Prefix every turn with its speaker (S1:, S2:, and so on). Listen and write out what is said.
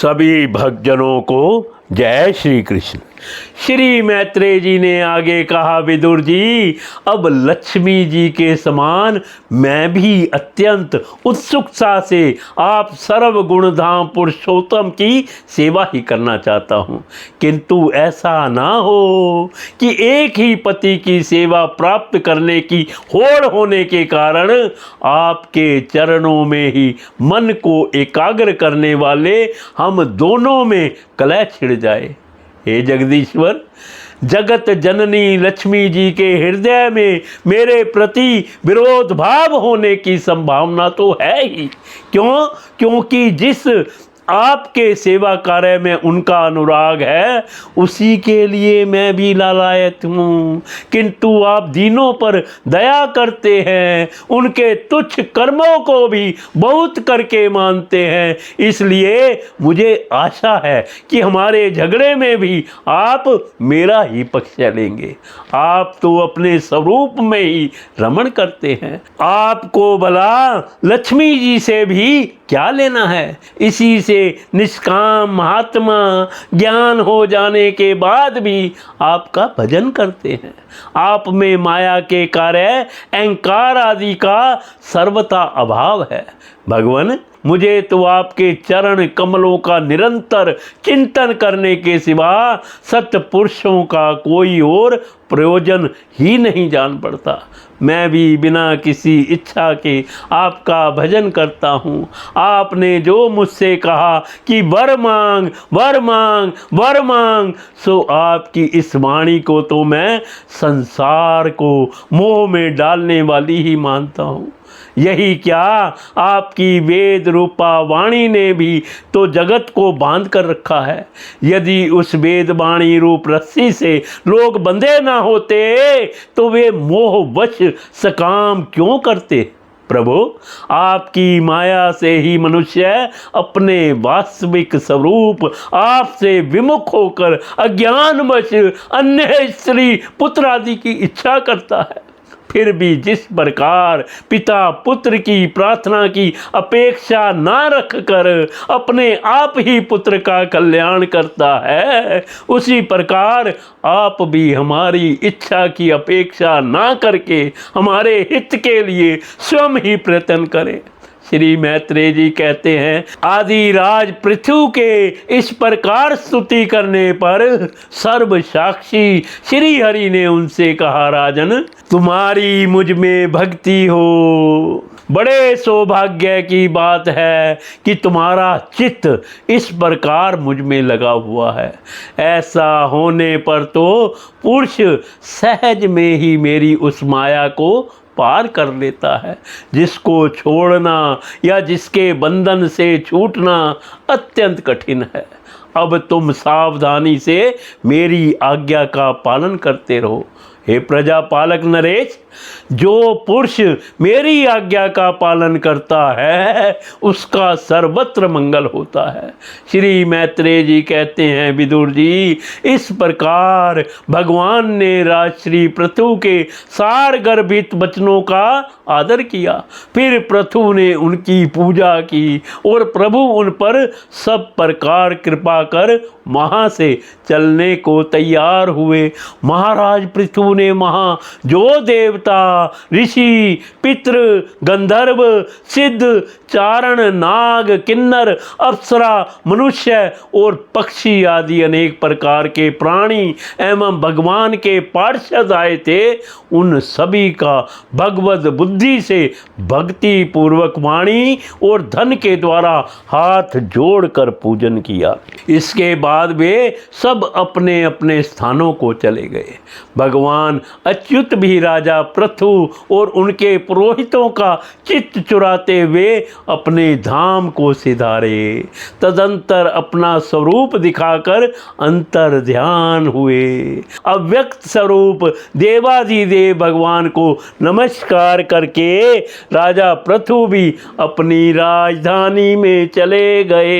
S1: सभी भक्तजनों को जय श्री कृष्ण। श्री मैत्रेय जी ने आगे कहा, विदुर जी, अब लक्ष्मी जी के समान मैं भी अत्यंत उत्सुकता से आप सर्वगुणधाम पुरुषोत्तम की सेवा ही करना चाहता हूँ, किंतु ऐसा ना हो कि एक ही पति की सेवा प्राप्त करने की होड़ होने के कारण आपके चरणों में ही मन को एकाग्र करने वाले हम दोनों में कलह छिड़ जाए। हे जगदीश्वर, जगत जननी लक्ष्मी जी के हृदय में मेरे प्रति विरोध भाव होने की संभावना तो है ही। क्योंकि जिस आपके सेवा कार्य में उनका अनुराग है, उसी के लिए मैं भी लालायत हूँ, किंतु आप दीनों पर दया करते हैं, उनके तुच्छ कर्मों को भी बहुत करके मानते हैं, इसलिए मुझे आशा है कि हमारे झगड़े में भी आप मेरा ही पक्ष लेंगे। आप तो अपने स्वरूप में ही रमण करते हैं, आपको भला लक्ष्मी जी से भी क्या लेना है। इसी से निष्काम महात्मा ज्ञान हो जाने के बाद भी आपका भजन करते हैं। आप में माया के कार्य अहंकार आदि का सर्वथा अभाव है। भगवान, मुझे तो आपके चरण कमलों का निरंतर चिंतन करने के सिवा सत्पुरुषों का कोई और प्रयोजन ही नहीं जान पड़ता। मैं भी बिना किसी इच्छा के आपका भजन करता हूँ। आपने जो मुझसे कहा कि वर मांग वर मांग वर मांग, सो आपकी इस वाणी को तो मैं संसार को मोह में डालने वाली ही मानता हूँ। यही क्या, आपकी वेद रूपा वाणी ने भी तो जगत को बांध कर रखा है। यदि उस वेद वाणी रूप रस्सी से लोग बंधे ना होते तो वे मोहवश सकाम क्यों करते। प्रभु, आपकी माया से ही मनुष्य अपने वास्तविक स्वरूप आपसे विमुख होकर अज्ञानवश अन्य स्त्री पुत्र आदि की इच्छा करता है। फिर भी जिस प्रकार पिता पुत्र की प्रार्थना की अपेक्षा ना रखकर अपने आप ही पुत्र का कल्याण करता है, उसी प्रकार आप भी हमारी इच्छा की अपेक्षा ना करके हमारे हित के लिए स्वयं ही प्रयत्न करें। श्री मैत्रेय जी कहते हैं, आदिराज पृथु के इस प्रकार स्तुति करने पर सर्व साक्षी श्री हरि ने उनसे कहा, राजन, तुम्हारी मुझ में भक्ति हो। बड़े सौभाग्य की बात है कि तुम्हारा चित्त इस प्रकार मुझ में लगा हुआ है। ऐसा होने पर तो पुरुष सहज में ही मेरी उस माया को पार कर लेता है, जिसको छोड़ना या जिसके बंधन से छूटना अत्यंत कठिन है। अब तुम सावधानी से मेरी आज्ञा का पालन करते रहो। हे प्रजापालक नरेश, जो पुरुष मेरी आज्ञा का पालन करता है उसका सर्वत्र मंगल होता है। श्री मैत्रेय जी कहते हैं, विदुर जी, इस प्रकार भगवान ने राजश्री पृथु के सार गर्भित वचनों का आदर किया। फिर पृथु ने उनकी पूजा की और प्रभु उन पर सब प्रकार कृपा कर वहाँ से चलने को तैयार हुए। महाराज पृथु ने वहाँ जो देवता, ऋषि, पितृ, गंधर्व, सिद्ध, चारण, नाग, किन्नर, अप्सरा, मनुष्य और पक्षी आदि अनेक प्रकार के प्राणी एवं भगवान के पार्षद आए थे, उन सभी का भगवत बुद्धि से भक्ति पूर्वक वाणी और धन के द्वारा हाथ जोड़कर पूजन किया। इसके बाद वे सब अपने अपने स्थानों को चले गए। भगवान अच्युत भी राजा पृथु और उनके पुरोहितों का चित्त चुराते हुए अपने धाम को सिधारे। तदंतर अपना स्वरूप दिखाकर अंतर ध्यान हुए। अव्यक्त स्वरूप देवाधिदेव भगवान को नमस्कार करके राजा पृथु भी अपनी राजधानी में चले गए।